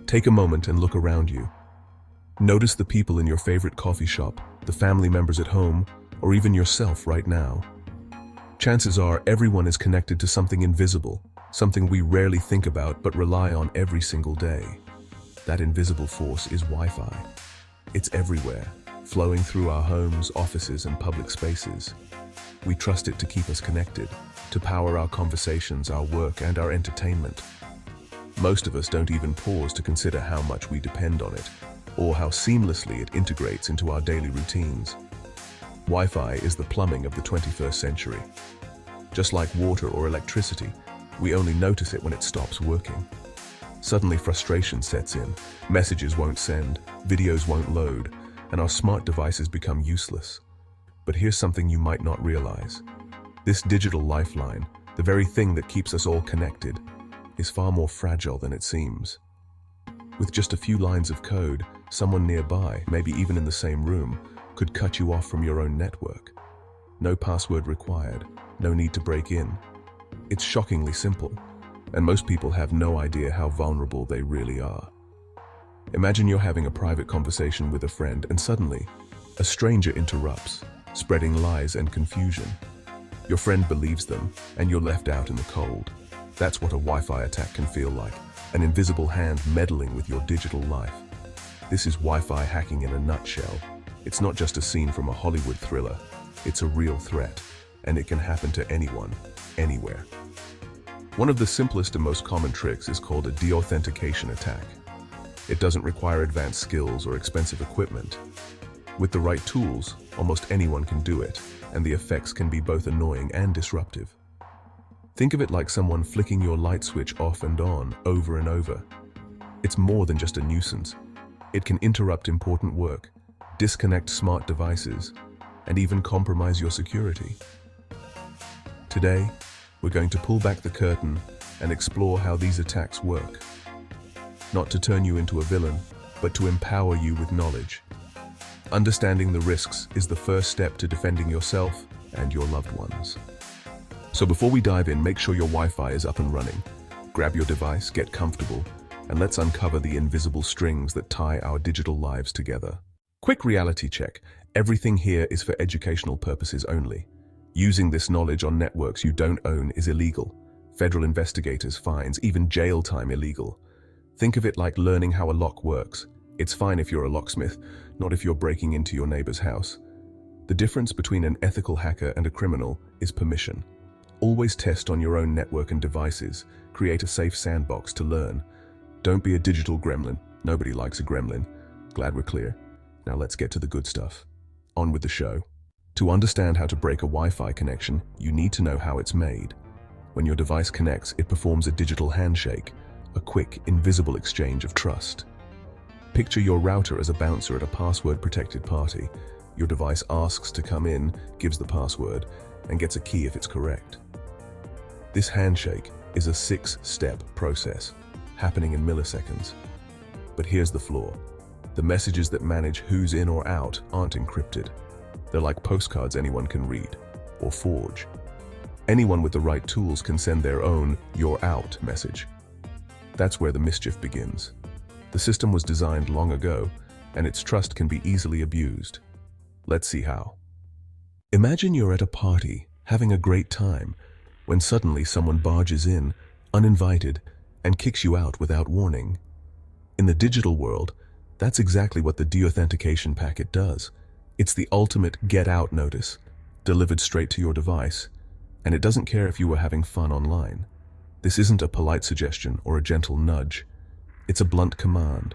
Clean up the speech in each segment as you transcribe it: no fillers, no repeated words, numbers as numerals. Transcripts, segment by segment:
Take a moment and look around you. Notice the people in your favorite coffee shop, the family members at home, or even yourself right now. Chances are everyone is connected to something invisible, something we rarely think about but rely on every single day. That invisible force is Wi-Fi. It's everywhere, flowing through our homes, offices, and public spaces. We trust it to keep us connected, to power our conversations, our work, and our entertainment. Most of us don't even pause to consider how much we depend on it, or how seamlessly it integrates into our daily routines. Wi-Fi is the plumbing of the 21st century. Just like water or electricity, we only notice it when it stops working. Suddenly frustration sets in, messages won't send, videos won't load, and our smart devices become useless. But here's something you might not realize. This digital lifeline, the very thing that keeps us all connected, is far more fragile than it seems. With just a few lines of code, someone nearby, maybe even in the same room, could cut you off from your own network. No password required, no need to break in. It's shockingly simple, and most people have no idea how vulnerable they really are. Imagine you're having a private conversation with a friend and suddenly, a stranger interrupts, spreading lies and confusion. Your friend believes them, and you're left out in the cold. That's what a Wi-Fi attack can feel like, an invisible hand meddling with your digital life. This is Wi-Fi hacking in a nutshell. It's not just a scene from a Hollywood thriller. It's a real threat, and it can happen to anyone, anywhere. One of the simplest and most common tricks is called a deauthentication attack. It doesn't require advanced skills or expensive equipment. With the right tools, almost anyone can do it, and the effects can be both annoying and disruptive. Think of it like someone flicking your light switch off and on over and over. It's more than just a nuisance. It can interrupt important work, disconnect smart devices, and even compromise your security. Today, we're going to pull back the curtain and explore how these attacks work. Not to turn you into a villain, but to empower you with knowledge. Understanding the risks is the first step to defending yourself and your loved ones. So before we dive in, make sure your Wi-Fi is up and running. Grab your device, get comfortable, and let's uncover the invisible strings that tie our digital lives together. Quick reality check. Everything here is for educational purposes only. Using this knowledge on networks you don't own is illegal. Federal investigators, fines, even jail time illegal. Think of it like learning how a lock works. It's fine if you're a locksmith, not if you're breaking into your neighbor's house. The difference between an ethical hacker and a criminal is permission. Always test on your own network and devices. Create a safe sandbox to learn. Don't be a digital gremlin. Nobody likes a gremlin. Glad we're clear. Now let's get to the good stuff. On with the show. To understand how to break a Wi-Fi connection, you need to know how it's made. When your device connects, it performs a digital handshake, a quick, invisible exchange of trust. Picture your router as a bouncer at a password-protected party. Your device asks to come in, gives the password, and gets a key if it's correct. This handshake is a 6-step process, happening in milliseconds. But here's the flaw. The messages that manage who's in or out aren't encrypted. They're like postcards anyone can read or forge. Anyone with the right tools can send their own "you're out" message. That's where the mischief begins. The system was designed long ago, and its trust can be easily abused. Let's see how. Imagine you're at a party, having a great time, when suddenly someone barges in, uninvited, and kicks you out without warning. In the digital world, that's exactly what the deauthentication packet does. It's the ultimate get out notice, delivered straight to your device, and it doesn't care if you were having fun online. This isn't a polite suggestion or a gentle nudge. It's a blunt command,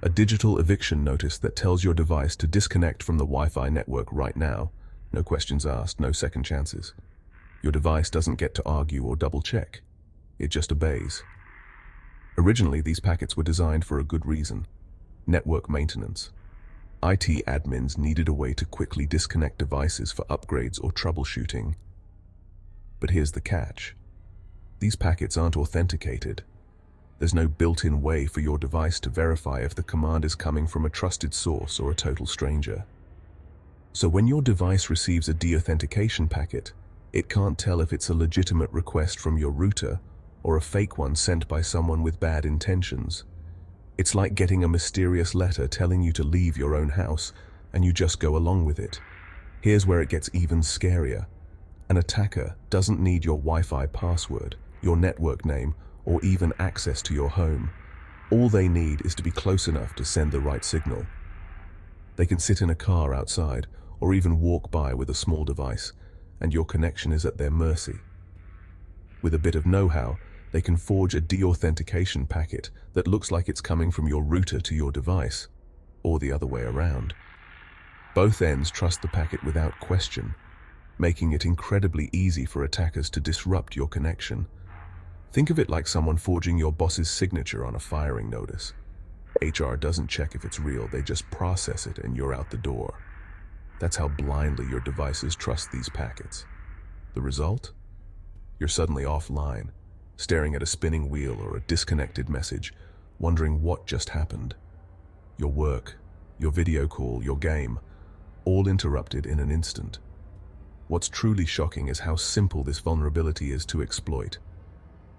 a digital eviction notice that tells your device to disconnect from the Wi-Fi network right now. No questions asked, no second chances. Your device doesn't get to argue or double check. It just obeys. Originally, these packets were designed for a good reason: network maintenance. IT admins needed a way to quickly disconnect devices for upgrades or troubleshooting. But here's the catch. These packets aren't authenticated. There's no built-in way for your device to verify if the command is coming from a trusted source or a total stranger. So when your device receives a deauthentication packet, it can't tell if it's a legitimate request from your router or a fake one sent by someone with bad intentions. It's like getting a mysterious letter telling you to leave your own house, and you just go along with it. Here's where it gets even scarier. An attacker doesn't need your Wi-Fi password, your network name, or even access to your home. All they need is to be close enough to send the right signal. They can sit in a car outside, or even walk by with a small device, and your connection is at their mercy. With a bit of know-how, they can forge a deauthentication packet that looks like it's coming from your router to your device, or the other way around. Both ends trust the packet without question, making it incredibly easy for attackers to disrupt your connection. Think of it like someone forging your boss's signature on a firing notice. HR doesn't check if it's real, they just process it and you're out the door. That's how blindly your devices trust these packets. The result? You're suddenly offline, staring at a spinning wheel or a disconnected message, wondering what just happened. Your work, your video call, your game, all interrupted in an instant. What's truly shocking is how simple this vulnerability is to exploit.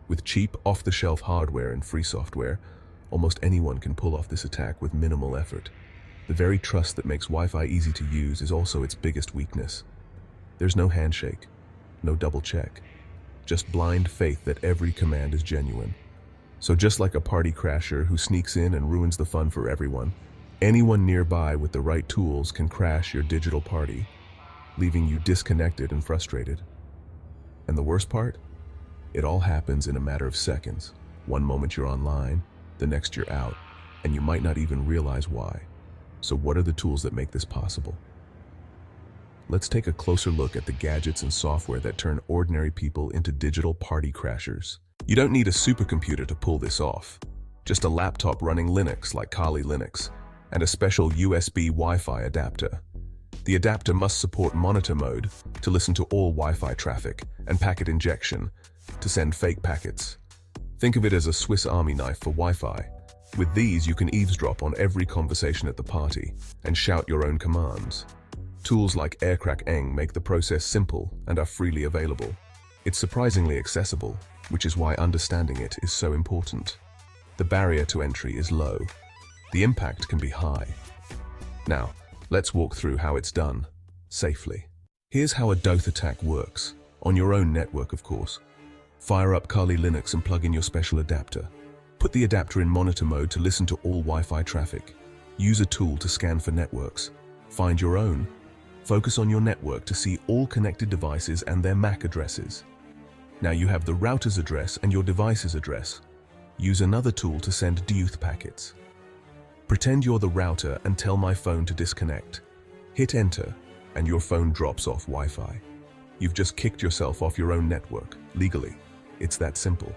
With cheap, off-the-shelf hardware and free software, almost anyone can pull off this attack with minimal effort. The very trust that makes Wi-Fi easy to use is also its biggest weakness. There's no handshake, no double check, just blind faith that every command is genuine. So just like a party crasher who sneaks in and ruins the fun for everyone, anyone nearby with the right tools can crash your digital party, leaving you disconnected and frustrated. And the worst part? It all happens in a matter of seconds. One moment you're online, the next you're out, and you might not even realize why. So what are the tools that make this possible? Let's take a closer look at the gadgets and software that turn ordinary people into digital party crashers. You don't need a supercomputer to pull this off. Just a laptop running Linux like Kali Linux, and a special USB Wi-Fi adapter. The adapter must support monitor mode to listen to all Wi-Fi traffic, and packet injection to send fake packets. Think of it as a Swiss Army knife for Wi-Fi. With these, you can eavesdrop on every conversation at the party and shout your own commands. Tools like Ejecting make the process simple and are freely available. It's surprisingly accessible, which is why understanding it is so important. The barrier to entry is low. The impact can be high. Now, let's walk through how it's done, safely. Here's how a Deauth attack works, on your own network of course. Fire up Kali Linux and plug in your special adapter. Put the adapter in monitor mode to listen to all Wi-Fi traffic. Use a tool to scan for networks. Find your own. Focus on your network to see all connected devices and their MAC addresses. Now you have the router's address and your device's address. Use another tool to send Deauth packets. Pretend you're the router and tell my phone to disconnect. Hit enter, and your phone drops off Wi-Fi. You've just kicked yourself off your own network, legally. It's that simple.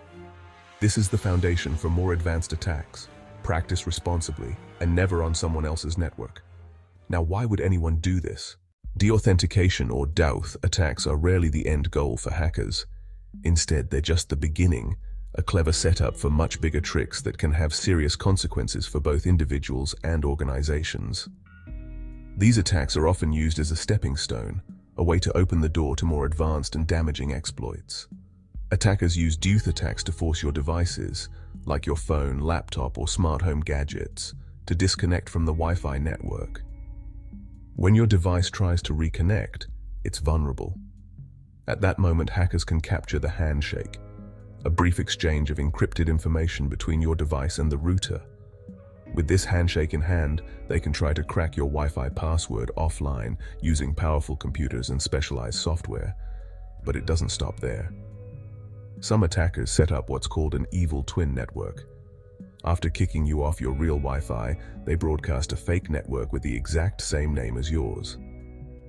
This is the foundation for more advanced attacks. Practice responsibly, and never on someone else's network. Now, why would anyone do this? Deauthentication or Deauth attacks are rarely the end goal for hackers. Instead, they're just the beginning, a clever setup for much bigger tricks that can have serious consequences for both individuals and organizations. These attacks are often used as a stepping stone, a way to open the door to more advanced and damaging exploits. Attackers use Deauth attacks to force your devices, like your phone, laptop, or smart home gadgets, to disconnect from the Wi-Fi network. When your device tries to reconnect, it's vulnerable. At that moment, hackers can capture the handshake, a brief exchange of encrypted information between your device and the router. With this handshake in hand, they can try to crack your Wi-Fi password offline using powerful computers and specialized software. But it doesn't stop there. Some attackers set up what's called an evil twin network. After kicking you off your real Wi-Fi, they broadcast a fake network with the exact same name as yours.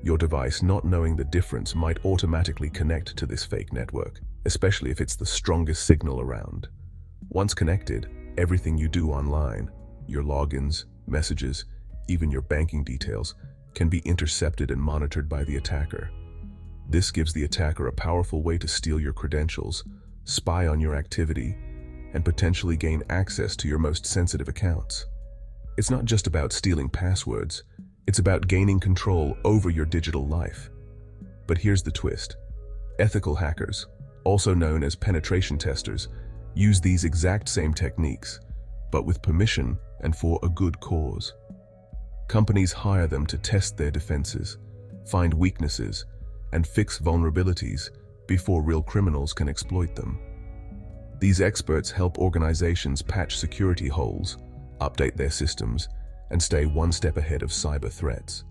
Your device, not knowing the difference, might automatically connect to this fake network, especially if it's the strongest signal around. Once connected, everything you do online, your logins, messages, even your banking details, can be intercepted and monitored by the attacker. This gives the attacker a powerful way to steal your credentials, spy on your activity, and potentially gain access to your most sensitive accounts. It's not just about stealing passwords, it's about gaining control over your digital life. But here's the twist. Ethical hackers, also known as penetration testers, use these exact same techniques. but with permission and for a good cause. Companies hire them to test their defenses, find weaknesses, and fix vulnerabilities before real criminals can exploit them. These experts help organizations patch security holes, update their systems, and stay one step ahead of cyber threats.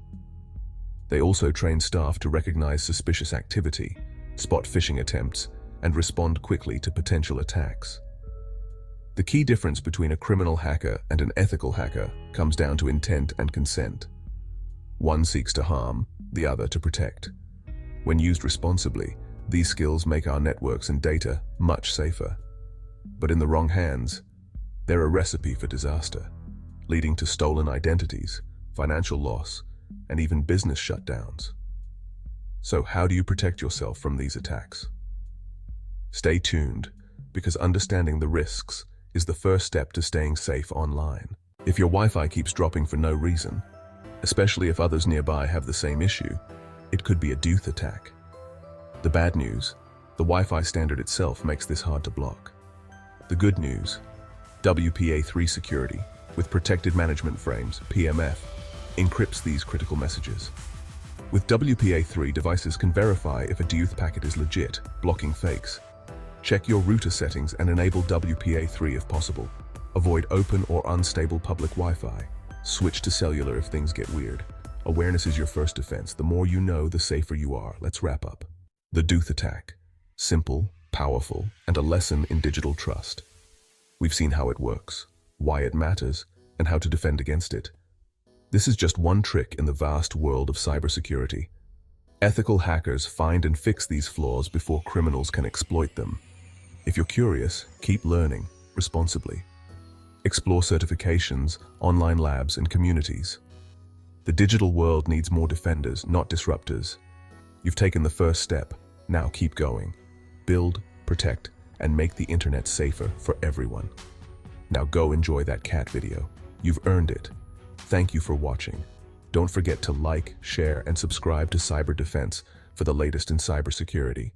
They also train staff to recognize suspicious activity, spot phishing attempts, and respond quickly to potential attacks. The key difference between a criminal hacker and an ethical hacker comes down to intent and consent. One seeks to harm, the other to protect. When used responsibly, these skills make our networks and data much safer. But in the wrong hands, they're a recipe for disaster, leading to stolen identities, financial loss, and even business shutdowns. So how do you protect yourself from these attacks? Stay tuned, because understanding the risks is the first step to staying safe online. If your Wi-Fi keeps dropping for no reason, especially if others nearby have the same issue, it could be a Deauth attack. The bad news, the Wi-Fi standard itself makes this hard to block. The good news, WPA3 security, with protected management frames, PMF, encrypts these critical messages. With WPA3, devices can verify if a Deauth packet is legit, blocking fakes. Check your router settings and enable WPA3 if possible. Avoid open or unstable public Wi-Fi. Switch to cellular if things get weird. Awareness is your first defense. The more you know, the safer you are. Let's wrap up. The Deauth attack. Simple, powerful, and a lesson in digital trust. We've seen how it works, why it matters, and how to defend against it. This is just one trick in the vast world of cybersecurity. Ethical hackers find and fix these flaws before criminals can exploit them. If you're curious, keep learning responsibly. Explore certifications, online labs, and communities. The digital world needs more defenders, not disruptors. You've taken the first step. Now keep going. Build, protect, and make the internet safer for everyone. Now go enjoy that cat video. You've earned it. Thank you for watching. Don't forget to like, share, and subscribe to Cyber Defense for the latest in cybersecurity.